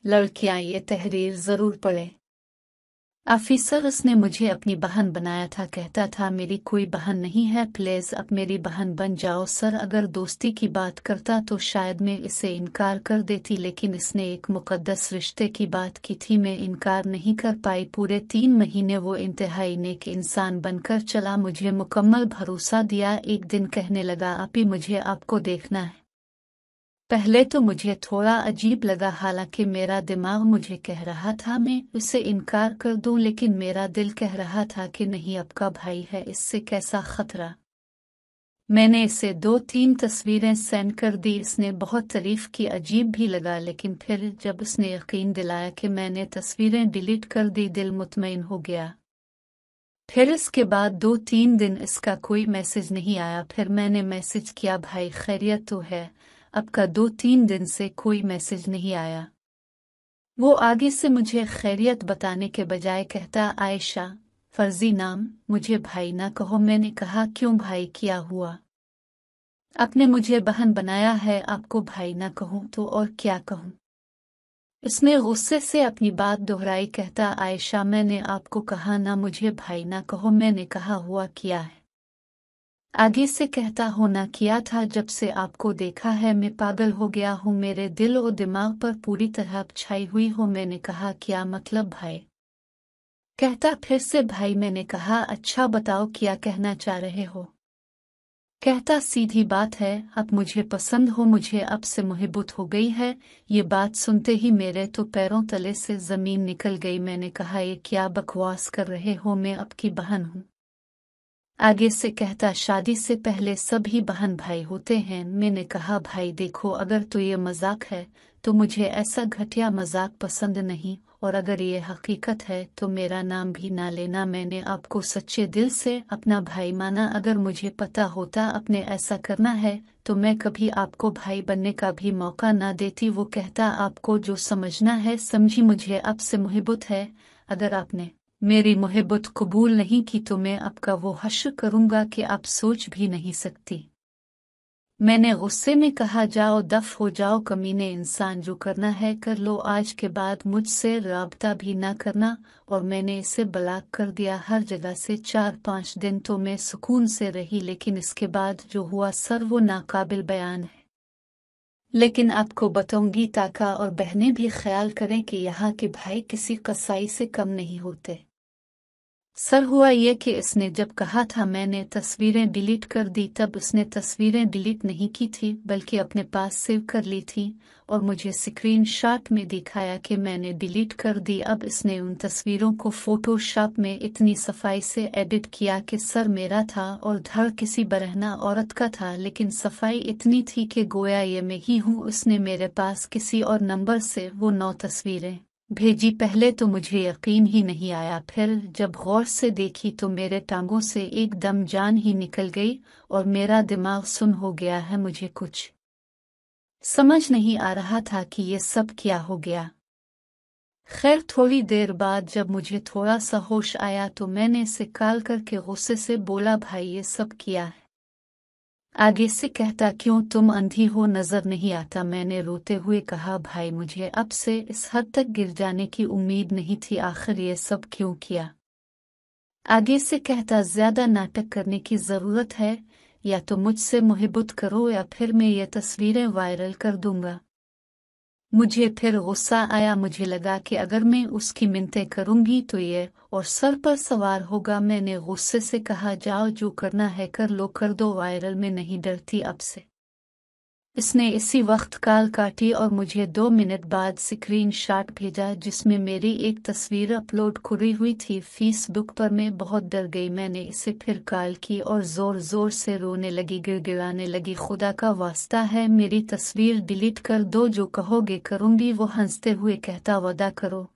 लड़कियां ये तहरीर जरूर पढ़ें। ऑफिसर उसने मुझे अपनी बहन बनाया था, कहता था मेरी कोई बहन नहीं है, प्लीज अब मेरी बहन बन जाओ। सर अगर दोस्ती की बात करता तो शायद मैं इसे इनकार कर देती, लेकिन इसने एक मुकद्दस रिश्ते की बात की थी, मैं इनकार नहीं कर पाई। पूरे 3 महीने वो इंतहाई नेक इंसान बनकर चला, मुझे मुकम्मल भरोसा दिया। एक दिन कहने लगा, आपी मुझे आपको देखना है। पहले तो मुझे थोड़ा अजीब लगा, हालांकि मेरा दिमाग मुझे कह रहा था मैं उसे इनकार कर दूं, लेकिन मेरा दिल कह रहा था कि नहीं, आपका भाई है, इससे कैसा खतरा। मैंने इसे 2-3 तस्वीरें सेंड कर दी, इसने बहुत तारीफ की, अजीब भी लगा, लेकिन फिर जब उसने यकीन दिलाया कि मैंने तस्वीरें डिलीट कर दी, दिल मुतमईन हो गया। फिर इसके बाद 2-3 दिन इसका कोई मैसेज नहीं आया। फिर मैंने मैसेज किया, भाई खैरियत तो है? अब का 2-3 दिन से कोई मैसेज नहीं आया। वो आगे से मुझे खैरियत बताने के बजाय कहता, आयशा फर्जी नाम, मुझे भाई ना कहो। मैंने कहा, क्यों भाई, क्या हुआ? आपने मुझे बहन बनाया है, आपको भाई ना कहूं तो और क्या कहूं? इसने गुस्से से अपनी बात दोहराई, कहता, आयशा मैंने आपको कहा ना मुझे भाई ना कहो। मैंने कहा, हुआ क्या है? आगे से कहता, होना किया था, जब से आपको देखा है मैं पागल हो गया हूँ, मेरे दिल और दिमाग पर पूरी तरह छाई हुई हो। मैंने कहा, क्या मतलब भाई? कहता फिर से भाई। मैंने कहा, अच्छा बताओ क्या कहना चाह रहे हो? कहता, सीधी बात है, आप मुझे पसंद हो, मुझे अब से मोहब्बत हो गई है। ये बात सुनते ही मेरे तो पैरों तले से जमीन निकल गई। मैंने कहा, ये क्या बकवास कर रहे हो, मैं आपकी बहन हूँ। आगे से कहता, शादी से पहले सभी बहन भाई होते हैं। मैंने कहा, भाई देखो, अगर तो ये मजाक है तो मुझे ऐसा घटिया मजाक पसंद नहीं, और अगर ये हकीकत है तो मेरा नाम भी ना लेना। मैंने आपको सच्चे दिल से अपना भाई माना, अगर मुझे पता होता आपने ऐसा करना है तो मैं कभी आपको भाई बनने का भी मौका ना देती। वो कहता, आपको जो समझना है समझी, मुझे आपसे मोहब्बत है, अगर आपने मेरी मोहब्बत कबूल नहीं की तो मैं आपका वो हश्र करूंगा कि आप सोच भी नहीं सकती। मैंने गुस्से में कहा, जाओ दफ हो जाओ कमीने इंसान, जो करना है कर लो, आज के बाद मुझसे राबता भी ना करना। और मैंने इसे ब्लॉक कर दिया हर जगह से। 4-5 दिन तो मैं सुकून से रही, लेकिन इसके बाद जो हुआ सर वो नाकाबिल बयान है। लेकिन आपको बताऊंगी ताका और बहनें भी ख्याल करें कि यहाँ के भाई किसी कसाई से कम नहीं होते। सर हुआ ये कि इसने जब कहा था मैंने तस्वीरें डिलीट कर दी, तब उसने तस्वीरें डिलीट नहीं की थी बल्कि अपने पास सेव कर ली थी और मुझे स्क्रीनशॉट में दिखाया कि मैंने डिलीट कर दी। अब इसने उन तस्वीरों को फोटोशॉप में इतनी सफाई से एडिट किया कि सर मेरा था और धड़ किसी बरहना औरत का था, लेकिन सफाई इतनी थी कि गोया ये मैं ही हूँ। उसने मेरे पास किसी और नंबर से वो 9 तस्वीरें भेजी। पहले तो मुझे यकीन ही नहीं आया, फिर जब गौर से देखी तो मेरे टांगों से एकदम जान ही निकल गई और मेरा दिमाग सुन्न हो गया है। मुझे कुछ समझ नहीं आ रहा था कि ये सब क्या हो गया। खैर थोड़ी देर बाद जब मुझे थोड़ा सा होश आया तो मैंने इसे कॉल करके गुस्से से बोला, भाई ये सब किया है? आगे से कहता, क्यों तुम अंधी हो, नजर नहीं आता? मैंने रोते हुए कहा, भाई मुझे अब से इस हद तक गिर जाने की उम्मीद नहीं थी, आखिर ये सब क्यों किया? आगे से कहता, ज्यादा नाटक करने की जरूरत है, या तो मुझसे मोहब्बत करो या फिर मैं ये तस्वीरें वायरल कर दूंगा। मुझे फिर गुस्सा आया, मुझे लगा कि अगर मैं उसकी मिन्नतें करूंगी तो ये और सर पर सवार होगा। मैंने गुस्से से कहा, जाओ जो करना है कर लो, कर दो वायरल, मैं नहीं डरती अब से। इसने इसी वक्त कॉल काटी और मुझे 2 मिनट बाद स्क्रीनशॉट भेजा जिसमें मेरी एक तस्वीर अपलोड करी हुई थी फेसबुक पर। मैं बहुत डर गई, मैंने इसे फिर कॉल की और जोर जोर से रोने लगी, गिड़गिड़ाने लगी, खुदा का वास्ता है मेरी तस्वीर डिलीट कर दो, जो कहोगे करूंगी। वो हंसते हुए कहता, वदा करो।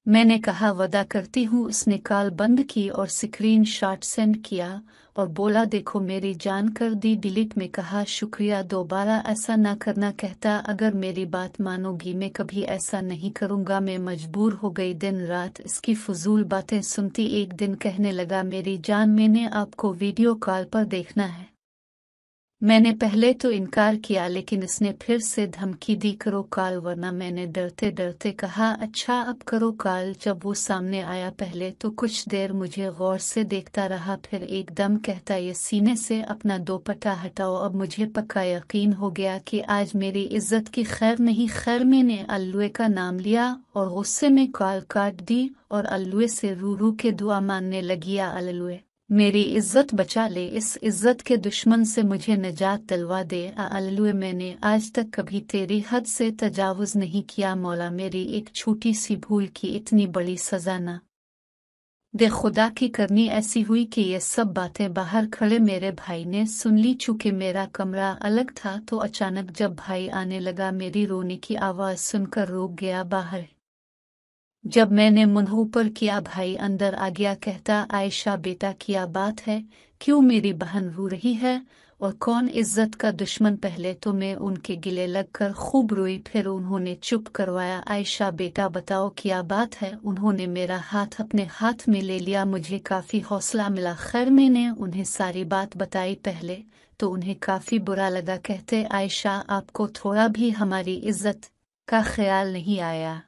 मैंने कहा, वदा करती हूँ। उसने कॉल बंद की और स्क्रीनशॉट सेंड किया और बोला, देखो मेरी जान कर दी डिलीट। में कहा, शुक्रिया, दोबारा ऐसा ना करना। कहता, अगर मेरी बात मानोगी मैं कभी ऐसा नहीं करूँगा। मैं मजबूर हो गई दिन रात इसकी फजूल बातें सुनती। एक दिन कहने लगा, मेरी जान मैंने आपको वीडियो कॉल पर देखना है। मैंने पहले तो इनकार किया, लेकिन इसने फिर से धमकी दी, करो कॉल वरना। मैंने डरते डरते कहा अच्छा अब करो कॉल। जब वो सामने आया पहले तो कुछ देर मुझे गौर से देखता रहा, फिर एकदम कहता ये सीने से अपना दोपट्टा हटाओ। अब मुझे पक्का यकीन हो गया कि आज मेरी इज्जत की खैर नहीं। खैर मैंने अल्लुए का नाम लिया और गुस्से में कॉल काट दी और अल्लुए से रू रू के दुआ मांगने लगी, या अल्लुए मेरी इज्जत बचा ले, इस इज्जत के दुश्मन से मुझे निजात दिलवा दे। अल्लुए मैंने आज तक कभी तेरी हद से तजावुज नहीं किया, मौला मेरी एक छोटी सी भूल की इतनी बड़ी सजा ना दे। खुदा की करनी ऐसी हुई कि ये सब बातें बाहर खड़े मेरे भाई ने सुन ली। चूंकि मेरा कमरा अलग था तो अचानक जब भाई आने लगा मेरी रोने की आवाज़ सुनकर रुक गया। बाहर जब मैंने मुंह ऊपर किया भाई अंदर आ गया, कहता आयशा बेटा क्या बात है, क्यों मेरी बहन रो रही है और कौन इज्जत का दुश्मन। पहले तो मैं उनके गिले लगकर खूब रोई, फिर उन्होंने चुप करवाया। आयशा बेटा बताओ क्या बात है। उन्होंने मेरा हाथ अपने हाथ में ले लिया, मुझे काफ़ी हौसला मिला। खैर मैंने उन्हें सारी बात बताई। पहले तो उन्हें काफ़ी बुरा लगा, कहते आयशा आपको थोड़ा भी हमारी इज्जत का ख्याल नहीं आया।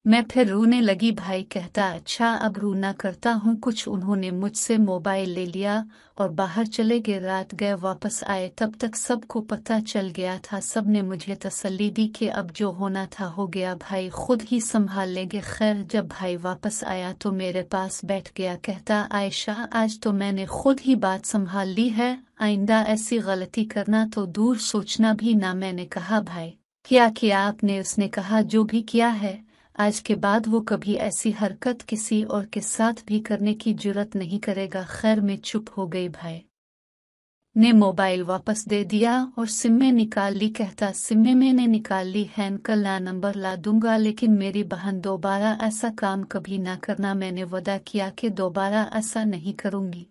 मैं फिर रोने लगी। भाई कहता अच्छा अब रोना करता हूँ कुछ। उन्होंने मुझसे मोबाइल ले लिया और बाहर चले गए। रात गए वापस आए, तब तक सबको पता चल गया था। सब ने मुझे तसल्ली दी कि अब जो होना था हो गया, भाई खुद ही संभाल लेंगे। खैर जब भाई वापस आया तो मेरे पास बैठ गया, कहता आयशा आज तो मैंने खुद ही बात संभाल ली है, आइंदा ऐसी गलती करना तो दूर सोचना भी ना। मैंने कहा भाई क्या किया आपने। उसने कहा जो भी किया है आज के बाद वो कभी ऐसी हरकत किसी और के साथ भी करने की जुर्रत नहीं करेगा। खैर मैं चुप हो गई। भाई ने मोबाइल वापस दे दिया और सिमें निकाल ली, कहता सिमें मैंने निकाल ली है, कल नया नंबर ला दूंगा, लेकिन मेरी बहन दोबारा ऐसा काम कभी ना करना। मैंने वादा किया कि दोबारा ऐसा नहीं करूंगी।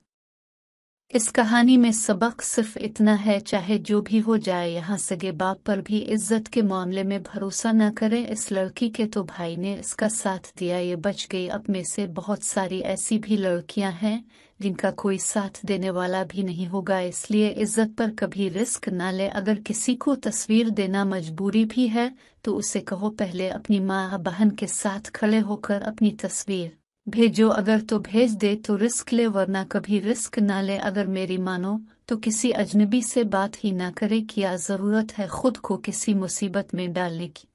इस कहानी में सबक सिर्फ इतना है, चाहे जो भी हो जाए यहाँ सगे बाप पर भी इज्जत के मामले में भरोसा न करें। इस लड़की के तो भाई ने इसका साथ दिया, ये बच गई। अब में से बहुत सारी ऐसी भी लड़कियां हैं जिनका कोई साथ देने वाला भी नहीं होगा, इसलिए इज्जत पर कभी रिस्क ना ले। अगर किसी को तस्वीर देना मजबूरी भी है तो उसे कहो पहले अपनी माँ बहन के साथ खड़े होकर अपनी तस्वीर भेजो। अगर तो भेज दे तो रिस्क ले, वरना कभी रिस्क ना ले। अगर मेरी मानो तो किसी अजनबी से बात ही ना करे, क्या जरूरत है खुद को किसी मुसीबत में डालने की।